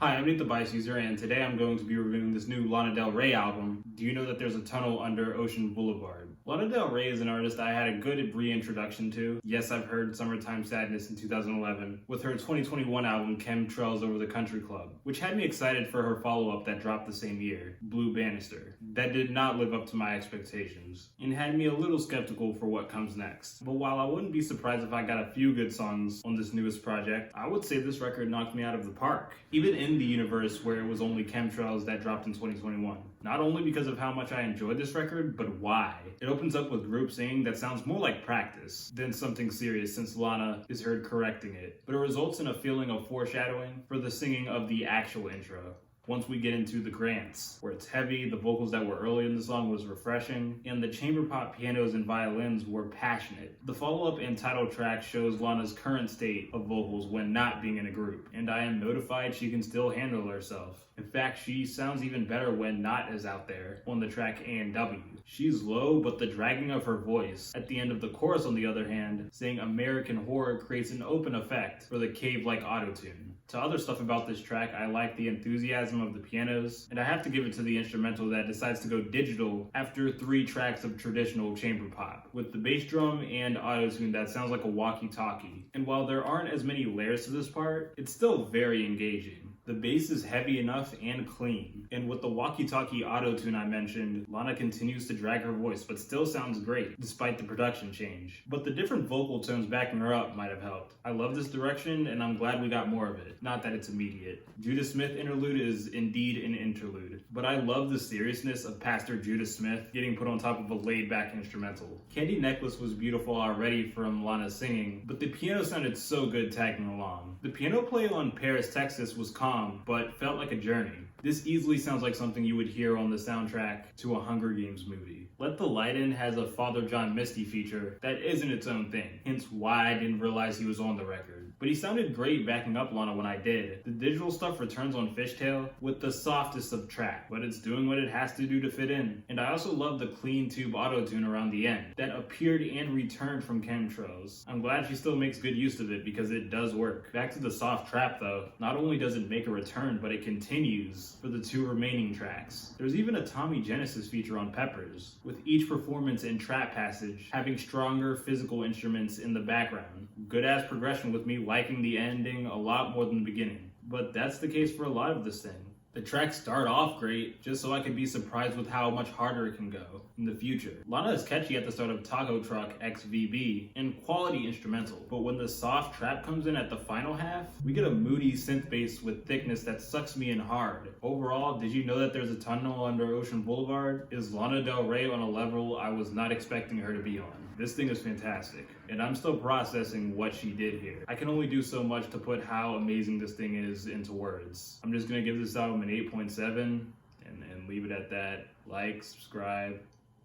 Hi, I'm Nate the Bice User, and today I'm going to be reviewing this new Lana Del Rey album, Do You Know That There's a Tunnel Under Ocean Boulevard? Lana Del Rey is an artist I had a good reintroduction to. Yes, I've heard Summertime Sadness in 2011, with her 2021 album Chemtrails Over the Country Club, which had me excited for her follow-up that dropped the same year, Blue Banister. That did not live up to my expectations, and had me a little skeptical for what comes next. But while I wouldn't be surprised if I got a few good songs on this newest project, I would say this record knocked me out of the park, even in the universe where it was only Chemtrails that dropped in 2021. Not only because of how much I enjoyed this record, but why. It opens up with group singing that sounds more like practice than something serious, since Lana is heard correcting it, but it results in a feeling of foreshadowing for the singing of the actual intro. Once we get into the grants, where it's heavy, the vocals that were early in the song was refreshing, and the chamber pop pianos and violins were passionate. The follow-up and title track shows Lana's current state of vocals when not being in a group, and I am notified she can still handle herself. In fact, she sounds even better when not as out there on the track A&W. She's low, but the dragging of her voice at the end of the chorus, on the other hand, saying American Horror, creates an open effect for the cave-like autotune. To other stuff about this track, I like the enthusiasm of the pianos, and I have to give it to the instrumental that decides to go digital after 3 tracks of traditional chamber pop, with the bass drum and autotune that sounds like a walkie-talkie. And while there aren't as many layers to this part, it's still very engaging. The bass is heavy enough and clean, and with the walkie-talkie auto-tune I mentioned, Lana continues to drag her voice but still sounds great despite the production change. But the different vocal tones backing her up might have helped. I love this direction and I'm glad we got more of it, not that it's immediate. Judah Smith interlude is indeed an interlude, but I love the seriousness of Pastor Judah Smith getting put on top of a laid-back instrumental. Candy Necklace was beautiful already from Lana's singing, but the piano sounded so good tagging along. The piano play on Paris, Texas was calm, but felt like a journey. This easily sounds like something you would hear on the soundtrack to a Hunger Games movie. Let the Light In has a Father John Misty feature that isn't its own thing, hence why I didn't realize he was on the record. But he sounded great backing up Lana when I did. The digital stuff returns on Fishtail with the softest of track, but it's doing what it has to do to fit in. And I also love the clean tube auto-tune around the end that appeared and returned from Chemtrails. I'm glad she still makes good use of it because it does work. Back to the soft trap though, not only does it make a return, but it continues for the 2 remaining tracks. There's even a Tommy Genesis feature on Peppers, with each performance and trap passage having stronger physical instruments in the background. Good ass progression, with me liking the ending a lot more than the beginning. But that's the case for a lot of this thing. The tracks start off great, just so I could be surprised with how much harder it can go in the future. Lana is catchy at the start of Taco Truck XVB, and quality instrumental, but when the soft trap comes in at the final half, we get a moody synth bass with thickness that sucks me in hard. Overall, did you know that there's a tunnel under Ocean Boulevard? Is Lana Del Rey on a level I was not expecting her to be on? This thing is fantastic, and I'm still processing what she did here. I can only do so much to put how amazing this thing is into words. I'm just gonna give this album an 8.7 and leave it at that. Like, subscribe,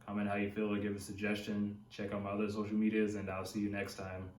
comment how you feel, or give a suggestion. Check out my other social medias, and I'll see you next time.